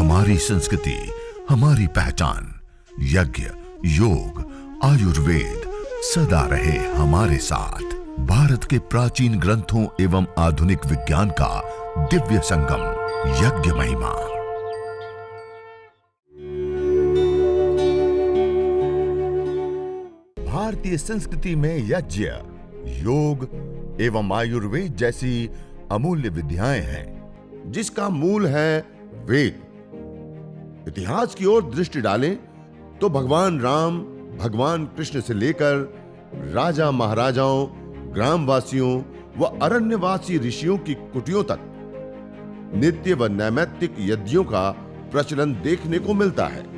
हमारी संस्कृति, हमारी पहचान। यज्ञ, योग, आयुर्वेद सदा रहे हमारे साथ। भारत के प्राचीन ग्रंथों एवं आधुनिक विज्ञान का दिव्य संगम, यज्ञ महिमा। भारतीय संस्कृति में यज्ञ, योग एवं आयुर्वेद जैसी अमूल्य विद्याएं हैं, जिसका मूल है वेद। इतिहास की ओर दृष्टि डालें तो भगवान राम, भगवान कृष्ण से लेकर राजा महाराजाओं, ग्रामवासियों व अरण्यवासी ऋषियों की कुटियों तक नित्य व नैमित्तिक यज्ञों का प्रचलन देखने को मिलता है।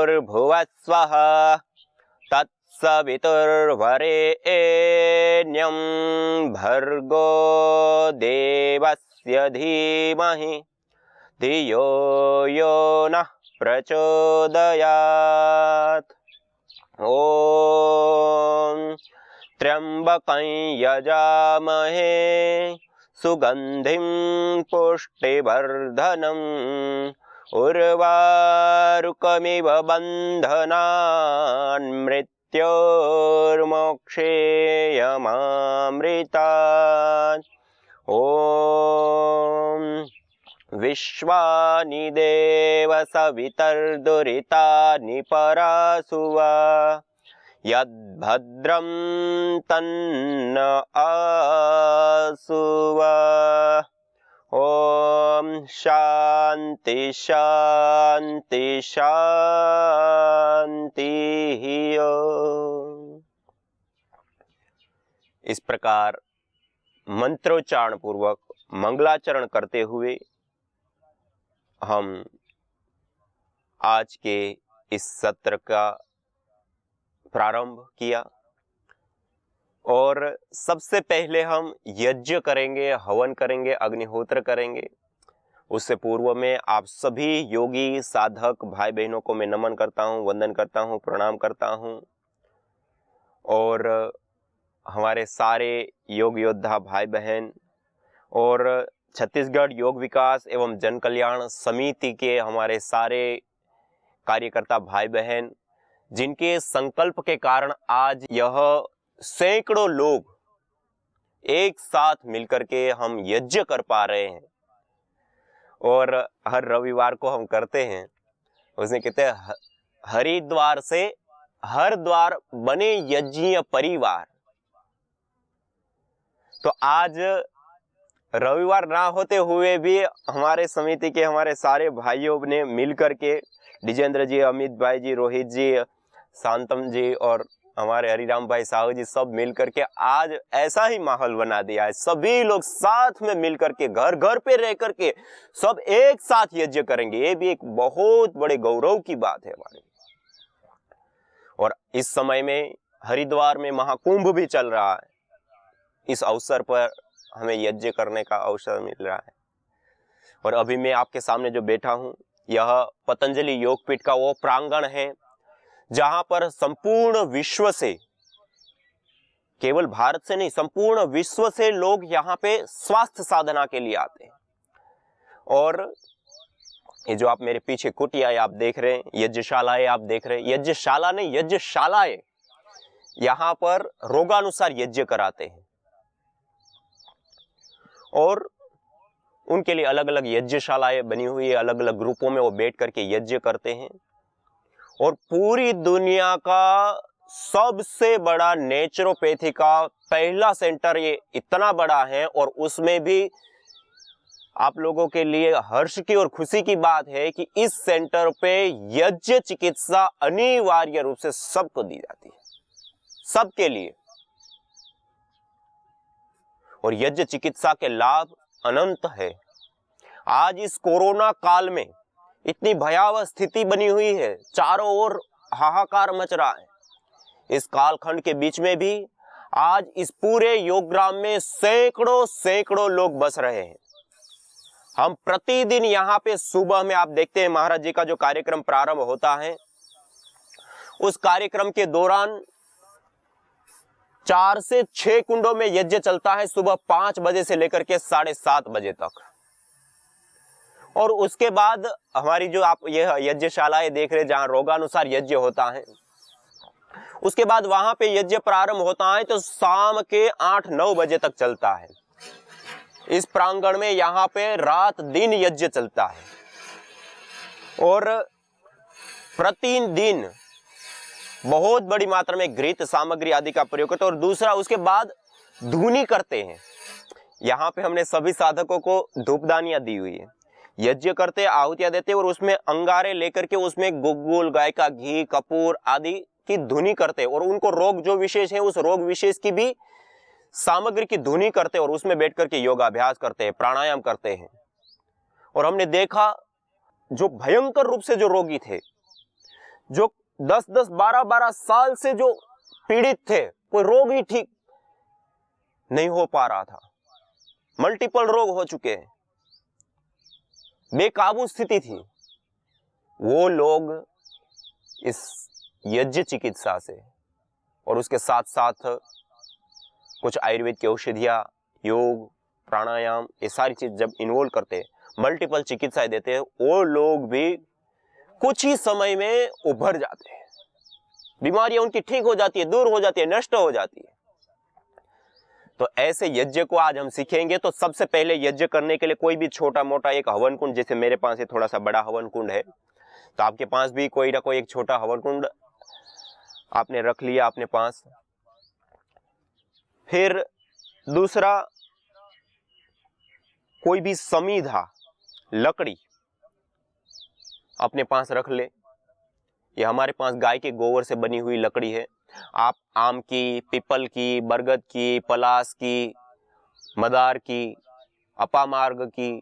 भूर्भुवस्वः तत्सवितुर्वरेण्यं भर्गो देवस्य धीमहि धियो यो नः प्रचोदयात्। ॐ त्र्यंबकं यजामहे सुगंधिं पुष्टिवर्धनम् उर्वारुकमिव बन्धनान् मृत्योर्मोक्षेयमामृतात्। ॐ विश्वानि देव सवितर्दुरितानि परासुवा यद्भद्रं तन्न आसुवा। ओम शांति शांति शांति। इस प्रकार मंत्रोच्चारण पूर्वक मंगलाचरण करते हुए हम आज के इस सत्र का प्रारंभ किया और सबसे पहले हम यज्ञ करेंगे, हवन करेंगे, अग्निहोत्र करेंगे। उससे पूर्व में आप सभी योगी साधक भाई बहनों को मैं नमन करता हूँ, वंदन करता हूँ, प्रणाम करता हूँ। और हमारे सारे योग योद्धा भाई बहन और छत्तीसगढ़ योग विकास एवं जन कल्याण समिति के हमारे सारे कार्यकर्ता भाई बहन, जिनके संकल्प के कारण आज यह सैकड़ों लोग एक साथ मिलकर के हम यज्ञ कर पा रहे हैं। और हर रविवार को हम करते हैं, उसने कहते हैं हरिद्वार से हर द्वार बने यज्ञीय परिवार। तो आज रविवार ना होते हुए भी हमारे समिति के हमारे सारे भाइयों ने मिलकर के, डिजेंद्र जी, अमित भाई जी, रोहित जी, शांतम जी और हमारे हरिराम भाई साहू जी, सब मिलकर के आज ऐसा ही माहौल बना दिया है। सभी लोग साथ में मिलकर के घर घर पे रह करके सब एक साथ यज्ञ करेंगे। ये भी एक बहुत बड़े गौरव की बात है हमारे। और इस समय में हरिद्वार में महाकुंभ भी चल रहा है। इस अवसर पर हमें यज्ञ करने का अवसर मिल रहा है। और अभी मैं आपके सामने जो बैठा हूं, यह पतंजलि योगपीठ का वो प्रांगण है जहां पर संपूर्ण विश्व से, केवल भारत से नहीं, संपूर्ण विश्व से लोग यहाँ पे स्वास्थ्य साधना के लिए आते हैं। और ये जो आप मेरे पीछे कुटिया आप देख रहे हैं, यज्ञशालाएं आप देख रहे हैं, यज्ञशाला नहीं यज्ञशालाएं, यहाँ पर रोगानुसार यज्ञ कराते हैं। और उनके लिए अलग अलग यज्ञशालाएं बनी हुई है, अलग अलग ग्रुपों में वो बैठ करके यज्ञ करते हैं। और पूरी दुनिया का सबसे बड़ा नेचुरोपैथी का पहला सेंटर ये इतना बड़ा है, और उसमें भी आप लोगों के लिए हर्ष की और खुशी की बात है कि इस सेंटर पे यज्ञ चिकित्सा अनिवार्य रूप से सबको दी जाती है, सबके लिए। और यज्ञ चिकित्सा के लाभ अनंत है। आज इस कोरोना काल में इतनी भयावह स्थिति बनी हुई है, चारों ओर हाहाकार मच रहा है। इस कालखंड के बीच में भी आज इस पूरे योगग्राम में सैकड़ों सैकड़ों लोग बस रहे हैं। हम प्रतिदिन यहाँ पे सुबह में आप देखते हैं महाराज जी का जो कार्यक्रम प्रारंभ होता है, उस कार्यक्रम के दौरान 4 से 6 कुंडों में यज्ञ चलता है, सुबह 5 बजे से लेकर के 7:30 बजे तक। और उसके बाद हमारी जो आप यह यज्ञशालाएं देख रहे हैं जहां रोगानुसार यज्ञ होता है, उसके बाद वहां पे यज्ञ प्रारंभ होता है तो शाम के 8-9 बजे तक चलता है। इस प्रांगण में यहाँ पे रात दिन यज्ञ चलता है। और प्रतिदिन बहुत बड़ी मात्रा में घृत सामग्री आदि का प्रयोग करते हैं। और दूसरा उसके बाद धुनी करते हैं। यहाँ पे हमने सभी साधकों को धूपदानियां दी हुई है, यज्ञ करते आहुतियां देते और उसमें अंगारे लेकर के उसमें गुग्गुल, गाय का घी, कपूर आदि की धुनी करते और उनको रोग जो विशेष है उस रोग विशेष की भी सामग्री की धुनी करते और उसमें बैठ करके योगाभ्यास करते हैं, प्राणायाम करते हैं। और हमने देखा जो भयंकर रूप से जो रोगी थे, जो 10-10, 12-12 साल से जो पीड़ित थे, कोई रोग ही ठीक नहीं हो पा रहा था, मल्टीपल रोग हो चुके हैं, बेकाबू स्थिति थी, वो लोग इस यज्ञ चिकित्सा से और उसके साथ साथ कुछ आयुर्वेद की औषधियां, योग, प्राणायाम, ये सारी चीज जब इन्वॉल्व करते हैं, मल्टीपल चिकित्साएं देते हैं, वो लोग भी कुछ ही समय में उभर जाते हैं, बीमारियां उनकी ठीक हो जाती है, दूर हो जाती है, नष्ट हो जाती है। तो ऐसे यज्ञ को आज हम सीखेंगे। तो सबसे पहले यज्ञ करने के लिए कोई भी छोटा मोटा एक हवन कुंड, जैसे मेरे पास थोड़ा सा बड़ा हवन कुंड है, तो आपके पास भी कोई ना कोई एक छोटा हवन कुंड आपने रख लिया अपने पास। फिर दूसरा, कोई भी समीधा लकड़ी अपने पास रख ले। ये हमारे पास गाय के गोबर से बनी हुई लकड़ी है। आप आम की, पीपल की, बरगद की, पलास की, मदार की, अपामार्ग की,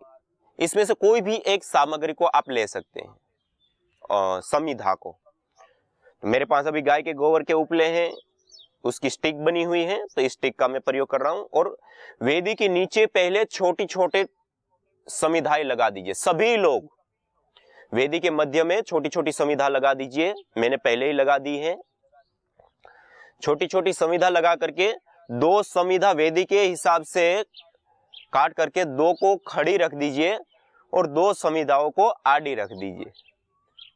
इसमें से कोई भी एक सामग्री को आप ले सकते हैं, और समीधा को। तो मेरे पास अभी गाय के गोबर के उपले हैं, उसकी स्टिक बनी हुई है, तो इस स्टिक का मैं प्रयोग कर रहा हूं। और वेदी के नीचे पहले छोटी छोटे समिधाएं लगा दीजिए। सभी लोग वेदी के मध्य में छोटी छोटी समिधा लगा दीजिए। मैंने पहले ही लगा दी है। छोटी छोटी समिधा लगा करके 2 समिधा वेदी के हिसाब से काट करके 2 को खड़ी रख दीजिए और 2 समिधाओं को आड़ी रख दीजिए।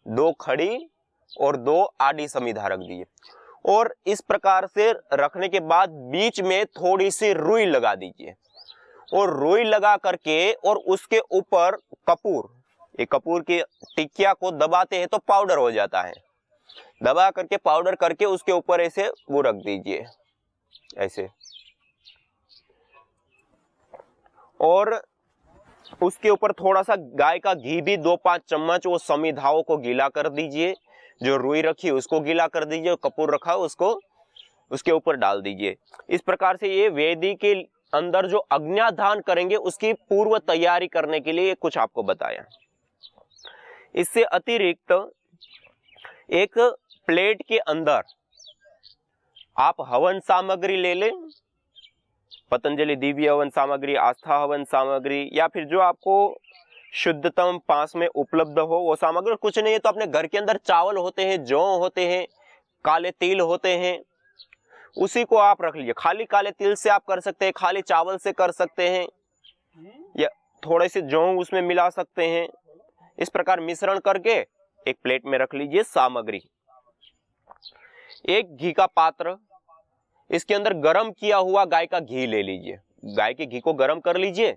2 खड़ी और 2 आड़ी समिधा रख दीजिए। और इस प्रकार से रखने के बाद बीच में थोड़ी सी रुई लगा दीजिए। और रुई लगा करके और उसके ऊपर कपूर, ये कपूर की टिकिया को दबाते हैं तो पाउडर हो जाता है, दबा करके पाउडर करके उसके ऊपर ऐसे वो रख दीजिए ऐसे। और उसके ऊपर थोड़ा सा गाय का घी भी 2-5 चम्मच वो समिधाओं को गीला कर दीजिए। जो रुई रखी उसको गीला कर दीजिए, कपूर रखा उसको उसके ऊपर डाल दीजिए। इस प्रकार से ये वेदी के अंदर जो अग्न्याधान करेंगे उसकी पूर्व तैयारी करने के लिए कुछ आपको बताया। इससे अतिरिक्त एक प्लेट के अंदर आप हवन सामग्री ले लें, पतंजलि दिव्य हवन सामग्री, आस्था हवन सामग्री, या फिर जो आपको शुद्धतम पास में उपलब्ध हो वो सामग्री। कुछ नहीं है तो अपने घर के अंदर चावल होते हैं, जौ होते हैं, काले तिल होते हैं, उसी को आप रख लीजिए। खाली काले तिल से आप कर सकते हैं, खाली चावल से कर सकते हैं, या थोड़े से जौ उसमें मिला सकते हैं। इस प्रकार मिश्रण करके एक प्लेट में रख लीजिए सामग्री। एक घी का पात्र, इसके अंदर गरम किया हुआ गाय का घी ले लीजिए। गाय के घी को गरम कर लीजिए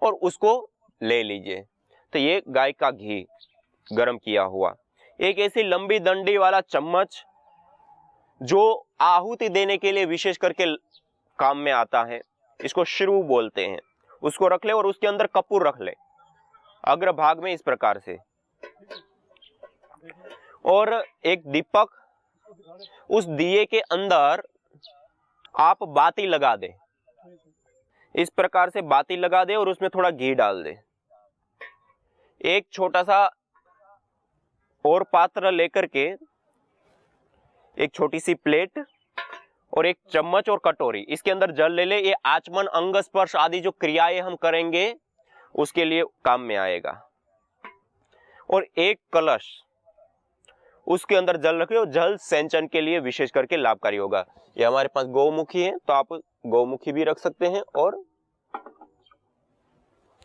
और उसको ले लीजिए। तो ये गाय का घी गरम किया हुआ, एक ऐसी लंबी डंडी वाला चम्मच जो आहुति देने के लिए विशेष करके काम में आता है, इसको श्रू बोलते हैं, उसको रख ले और उसके अंदर कपूर रख ले अग्रभाग में इस प्रकार से, और एक दीपक, उस दिए के अंदर आप बाती लगा दे, इस प्रकार से बाती लगा दे और उसमें थोड़ा घी डाल दे। एक छोटा सा और पात्र लेकर के, एक छोटी सी प्लेट और एक चम्मच और कटोरी, इसके अंदर जल ले ले। ये आचमन, अंग स्पर्श आदि जो क्रियाएं हम करेंगे उसके लिए काम में आएगा। और एक कलश, उसके अंदर जल रखे और जल सेंचन के लिए विशेष करके लाभकारी होगा। ये हमारे पास गौमुखी है तो आप गौमुखी भी रख सकते हैं और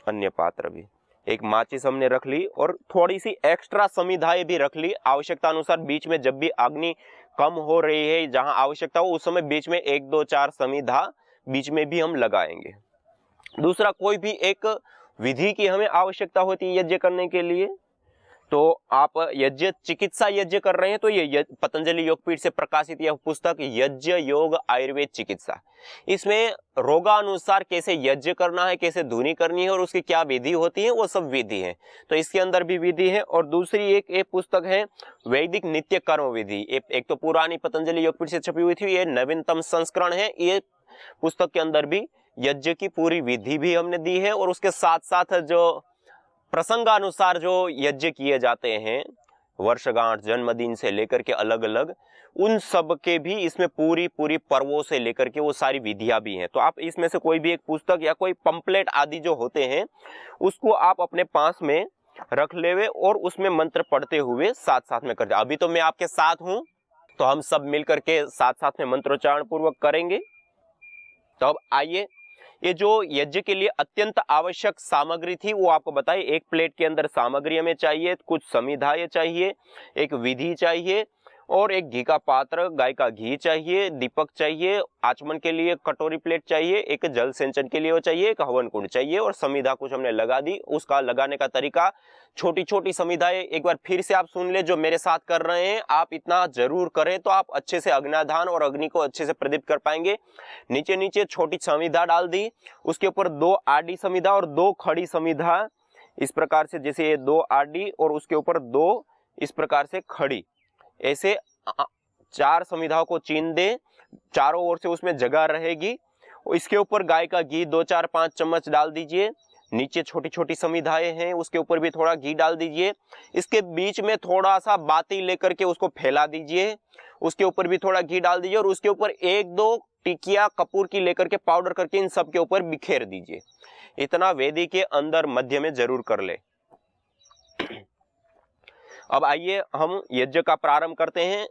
अन्य पात्र भी। एक माचिस हमने रख ली और थोड़ी सी एक्स्ट्रा समिधाएं भी रख ली, आवश्यकता अनुसार बीच में जब भी अग्नि कम हो रही है, जहां आवश्यकता हो उस समय बीच में 1 2 4 समिधा बीच में भी हम लगाएंगे। दूसरा, कोई भी एक विधि की हमें आवश्यकता होती है यज्ञ करने के लिए, तो आप यज्ञ चिकित्सा यज्ञ कर रहे हैं तो ये पतंजलि योगपीठ से प्रकाशित यह पुस्तक यज्ञ योग आयुर्वेद चिकित्सा, इसमें रोगानुसार कैसे यज्ञ करना है, कैसे धुनी करनी है और उसकी क्या विधि होती है, वो सब विधि है, तो इसके अंदर भी विधि है। और दूसरी एक पुस्तक है वैदिक नित्य कर्म विधि, एक तो पुरानी पतंजलि योगपीठ से छपी हुई थी, ये नवीनतम संस्करण है। ये पुस्तक के अंदर भी यज्ञ की पूरी विधि भी हमने दी है और उसके साथ साथ जो प्रसंगानुसार जो यज्ञ किए जाते हैं, वर्षगांठ, जन्मदिन से लेकर के अलग अलग, उन सब के भी इसमें पूरी पर्वों से लेकर के वो सारी विधियां भी हैं। तो आप इसमें से कोई भी एक पुस्तक या कोई पंपलेट आदि जो होते हैं उसको आप अपने पास में रख लेवे और उसमें मंत्र पढ़ते हुए साथ साथ में कर। अभी तो मैं आपके साथ हूं तो हम सब मिलकर के साथ साथ में मंत्रोच्चारण पूर्वक करेंगे। तो अब आइए, ये जो यज्ञ के लिए अत्यंत आवश्यक सामग्री थी वो आपको बताइए। एक प्लेट के अंदर सामग्री हमें चाहिए, कुछ समिधाएं चाहिए, एक विधि चाहिए और एक घी का पात्र, गाय का घी चाहिए, दीपक चाहिए, आचमन के लिए कटोरी प्लेट चाहिए, एक जल सिंचन के लिए वो चाहिए, एक हवन कुंड चाहिए और समिधा कुछ हमने लगा दी। उसका लगाने का तरीका, छोटी छोटी समिधाएं एक बार फिर से आप सुन ले, जो मेरे साथ कर रहे हैं आप इतना जरूर करें तो आप अच्छे से अग्नाधान और अग्नि को अच्छे से प्रदीप्त कर पाएंगे। नीचे नीचे छोटी समिधा डाल दी, उसके ऊपर 2 आडी समिधा और 2 खड़ी समिधा, इस प्रकार से, जैसे ये 2 आडी और उसके ऊपर 2 इस प्रकार से खड़ी, ऐसे 4 समिधाओं को चीन दे, चारों ओर से उसमें जगह रहेगी। इसके ऊपर गाय का घी 2 4 5 चम्मच डाल दीजिए। नीचे छोटी छोटी समिधाएं हैं उसके ऊपर भी थोड़ा घी डाल दीजिए। इसके बीच में थोड़ा सा बाती लेकर के उसको फैला दीजिए, उसके ऊपर भी थोड़ा घी डाल दीजिए और उसके ऊपर 1 2 टिकिया कपूर की लेकर के पाउडर करके इन सब के ऊपर बिखेर दीजिए। इतना वेदी के अंदर मध्य में जरूर कर ले। अब आइए हम यज्ञ का प्रारंभ करते हैं।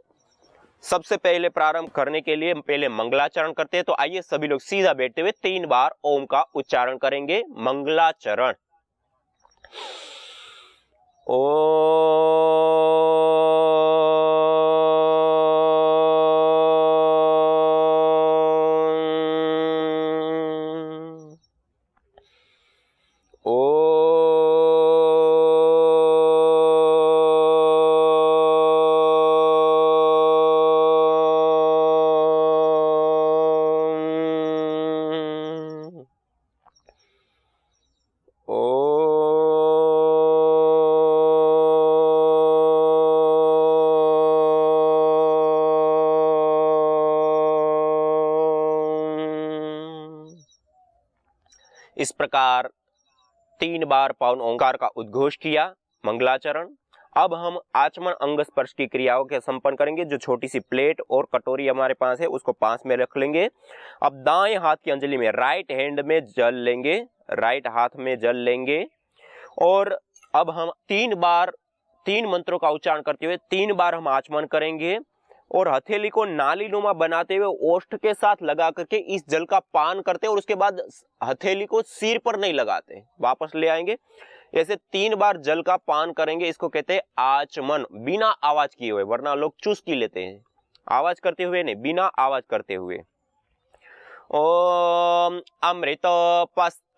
सबसे पहले प्रारंभ करने के लिए पहले मंगलाचरण करते हैं। तो आइए सभी लोग सीधा बैठते हुए 3 बार ओम का उच्चारण करेंगे। मंगलाचरण। इस प्रकार 3 बार पावन ओंकार का उद्घोष किया, मंगलाचरण। अब हम आचमन अंग स्पर्श की क्रियाओं के संपन्न करेंगे। जो छोटी सी प्लेट और कटोरी हमारे पास है उसको पास में रख लेंगे। अब दाएं हाथ की अंजलि में, राइट हैंड में जल लेंगे, राइट हाथ में जल लेंगे और अब हम 3 बार 3 मंत्रों का उच्चारण करते हुए 3 बार हम आचमन करेंगे और हथेली को नालीनुमा बनाते हुए ओष्ठ के साथ लगा करके इस जल का पान करते हैं और उसके बाद हथेली को सिर पर नहीं लगाते, वापस ले आएंगे। ऐसे 3 बार जल का पान करेंगे। इसको कहते हैं आचमन, बिना आवाज किए हुए, वरना लोग चुस्की लेते हैं, आवाज करते हुए नहीं, बिना आवाज करते हुए। ओम अमृत पस्त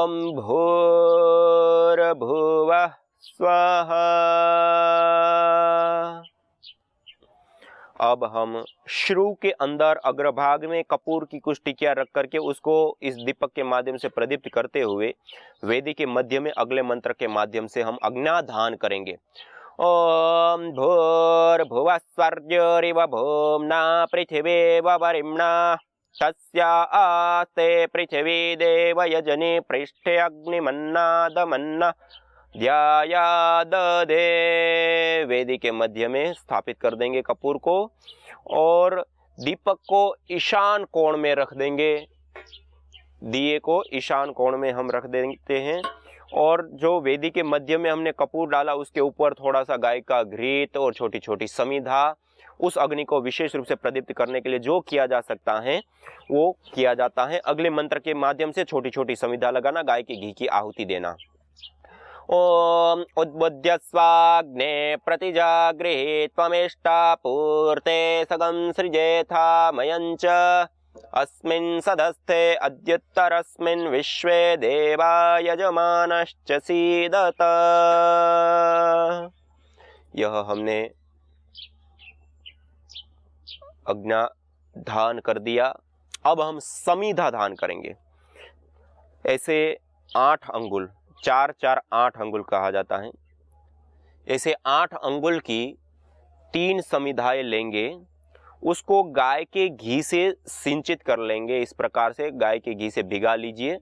ॐ भूर्भुवः स्वाहा। अब हम श्रु के अंदर अग्रभाग में कपूर की कुछ टिकिया रख करके उसको इस दीपक के माध्यम से प्रदीप्त करते हुए वेदी के मध्य में अगले मंत्र के माध्यम से हम अग्न्याधान करेंगे। ओम भूर्भुवः स्वर्योरिव भूम्ना पृथिवीव वरिम्णा तस्या आस्ते पृथिवी देव यजनि पृष्ठे अग्निमन्नादमन्ना ध्यायादधे। वेदी के मध्य में स्थापित कर देंगे कपूर को और दीपक को ईशान कोण में रख देंगे। दिए को ईशान कोण में हम रख देते हैं और जो वेदी के मध्य में हमने कपूर डाला उसके ऊपर थोड़ा सा गाय का घृत और छोटी छोटी समिधा, उस अग्नि को विशेष रूप से प्रदीप्त करने के लिए जो किया जा सकता है वो किया जाता है। अगले मंत्र के माध्यम से छोटी छोटी समिधा लगाना, गाय के घी की आहुति देना। ओम उद्बुद्ध्य स्वाग्ने प्रतिजागृहे त्वमेष्टा पूर्ते सगं सृजेथा मयञ्च अस्मिन् सदस्थे अद्युत्तरस्मिन् विश्वे देवा यजमानश्च सीदत। यह हमने अग्न्याधान कर दिया। अब हम समिधा धान करेंगे। ऐसे 8 अंगुल, 4 4 8 अंगुल कहा जाता है। ऐसे 8 अंगुल की 3 समिधाएं लेंगे, उसको गाय के घी से सिंचित कर लेंगे। इस प्रकार से गाय के घी से भिगा लीजिए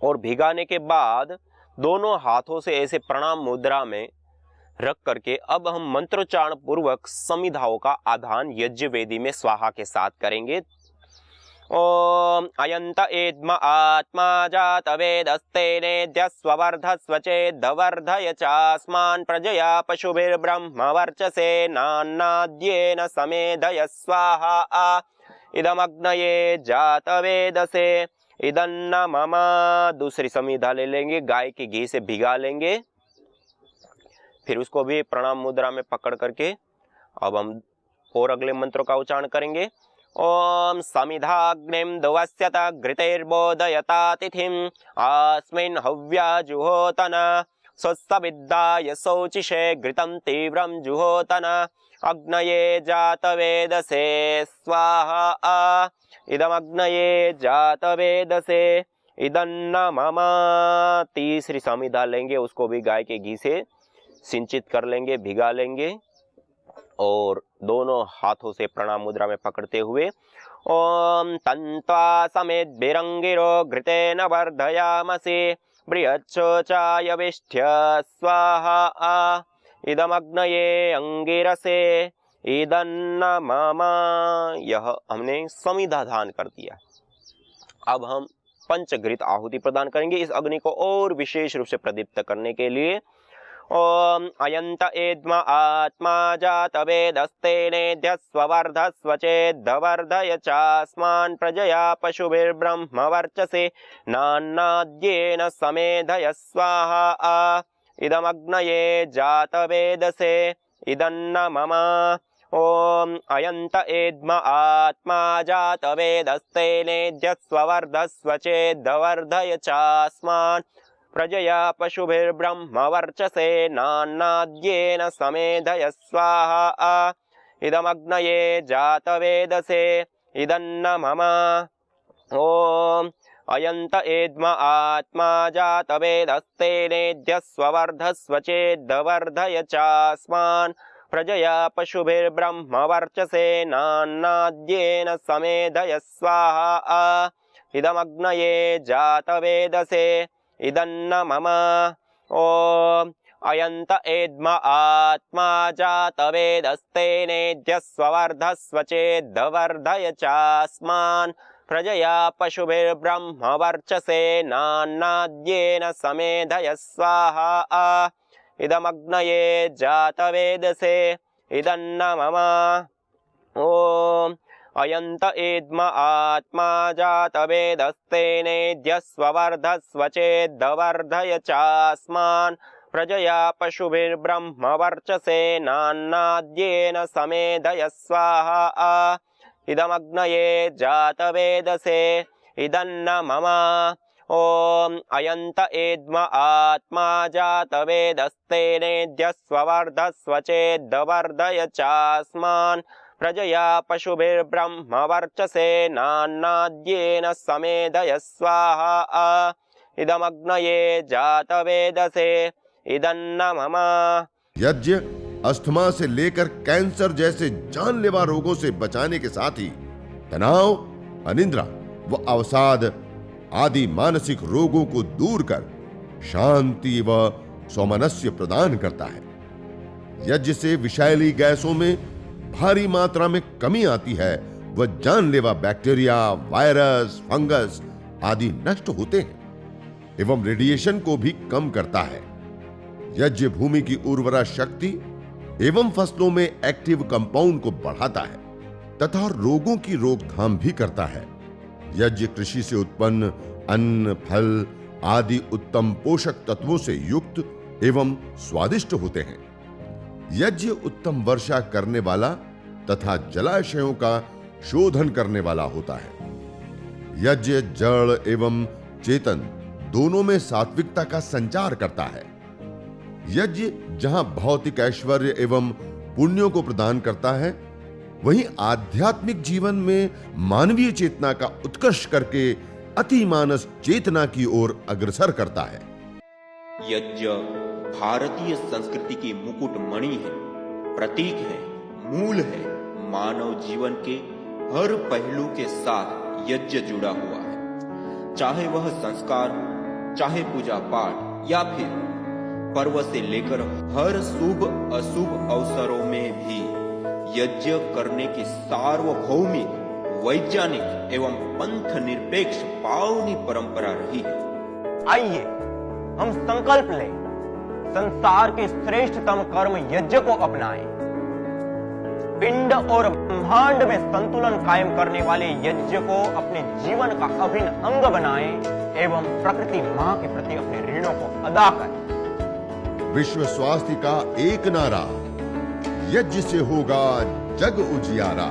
और भिगाने के बाद दोनों हाथों से ऐसे प्रणाम मुद्रा में रख करके अब हम मंत्रोच्चारण पूर्वक समिधाओं का आधान यज्ञ वेदी में स्वाहा के साथ करेंगे। ओम अयंत एद्म आत्मा जात वेदस्तेनेद्यस्वर्धस्वचेदवर्धय चास्मान् प्रजया पशुभिर्ब्रह्म वर्चसे नान्नाद्येन समेधय स्वाहा। इदमग्नये जात वेदसे इदन्न मम। दूसरी समिधा ले लेंगे, गाय के घी से भिगा लेंगे, फिर उसको भी प्रणाम मुद्रा में पकड़ करके अब हम और अगले मंत्रों का उच्चारण करेंगे। ओम समिधाग्निं दुवस्यत घृतैर्बोधयता तिथिम् अस्मिन् हव्या जुहोतन स्वस्सविद्धाय शौचिषे घृतं तीव्रं जुहोतन अग्नये जातवेदसे स्वाहा। इदमग्नये जातवेदसे इदन्न मम। तीसरी समिधा लेंगे, उसको भी गाय के घी से सिंचित कर लेंगे, भिगा लेंगे और दोनों हाथों से प्रणाम मुद्रा में पकड़ते हुए ओम तन्त्वा समेत बिरंगिरो घृतेन वर्धयामसि बृहच्छोचाय विष्ठ्य स्वाहा। इदमग्नये अंगिरसे इदन्न मम। यह हमने समिधा धान कर दिया। अब हम पंचघृत आहुति प्रदान करेंगे इस अग्नि को और विशेष रूप से प्रदीप्त करने के लिए। ओम अयंत एद्म आत्मा जात वेदस्तेनेद्यस्वर्धस्वचेदवर्धय चास्मान् प्रजया पशुभिर्ब्रह्म वर्चसे नान्नाद्येन समेधय स्वाहा। इदमग्नये जात वेदसे इदन्न मम। ओम अयंत एद्म आत्मा जात वेदस्तेनेद्यस्वर्धस्वचेदवर्धय चास्मान् प्रजया पशुभिर्ब्रह्म वर्चसे नान्नाद्येन समेधय स्वाहा। इदमग्नये जात वेदसे इदन्न मम। ओम अयंत एद्म आत्मा जात वेदस्तेनेद्यस्वर्धस्वचेदवर्धय चास्मान् प्रजया पशुभिर्ब्रह्म वर्चसे नान्नाद्येन समेधय स्वाहा। इदमग्नये जात वेदसे इदन्न मम। ओम अयंत एद्म आत्मा जात वेदस्तेनेद्यस्वर्धस्वचेदवर्धय चास्मान् प्रजया पशुभिर्ब्रह्म वर्चसे नान्नाद्येन समेधय स्वाहा। इदमग्नये जात वेदसे इदन्न मम। ओम अयंत एद्म आत्मा जात वेदस्तेनेद्यस्वर्धस्वचेदवर्धय चास्मान् प्रजया पशुभिर्ब्रह्म वर्चसे नान्नाद्येन समेधय स्वाहा। इदमग्नये जात वेदसे इदन्न मम। ओम अयंत एद्म आत्मा जात वेदस्तेनेद्य स्ववर्धस्व चेद्वर्धय चास्मान् प्रजया पशुभिर्ब्रह्म वर्चसे नान्नाद्येन समेधय स्वाहा इदमग्नये जात वेदसे इदन्न मम। यज्ञ अस्थमा से लेकर कैंसर जैसे जानलेवा रोगों से बचाने के साथ ही तनाव, अनिद्रा व अवसाद आदि मानसिक रोगों को दूर कर शांति व सौमनस्य प्रदान करता है। यज्ञ से विषैली गैसों में भारी मात्रा में कमी आती है व जानलेवा बैक्टीरिया, वायरस, फंगस आदि नष्ट होते हैं एवं रेडिएशन को भी कम करता है। यज्ञ भूमि की उर्वरा शक्ति एवं फसलों में एक्टिव कंपाउंड को बढ़ाता है तथा रोगों की रोकथाम भी करता है। यज्ञ कृषि से उत्पन्न अन्न, फल आदि उत्तम पोषक तत्वों से युक्त एवं स्वादिष्ट होते हैं। यज्ञ उत्तम वर्षा करने वाला तथा जलाशयों का शोधन करने वाला होता है। यज्ञ जड़ एवं चेतन दोनों में सात्विकता का संचार करता है। यज्ञ जहां भौतिक ऐश्वर्य एवं पुण्यों को प्रदान करता है, वहीं आध्यात्मिक जीवन में मानवीय चेतना का उत्कर्ष करके अतिमानस चेतना की ओर अग्रसर करता है। यज्ञ भारतीय संस्कृति की मुकुट मणि है, प्रतीक है, मूल है। मानव जीवन के हर पहलू के साथ यज्ञ जुड़ा हुआ है, चाहे वह संस्कार, चाहे पूजा पाठ या फिर पर्व से लेकर हर शुभ अशुभ अवसरों में भी यज्ञ करने की सार्वभौमिक, वैज्ञानिक एवं पंथ निरपेक्ष पावनी परंपरा रही है। आइए हम संकल्प लें, संसार के श्रेष्ठतम कर्म यज्ञ को अपनाएं। पिंड और ब्रह्मांड में संतुलन कायम करने वाले यज्ञ को अपने जीवन का अभिन्न अंग बनाएं एवं प्रकृति मां के प्रति अपने ऋणों को अदा करें। विश्व स्वास्थ्य का एक नारा, यज्ञ से होगा जग उजियारा।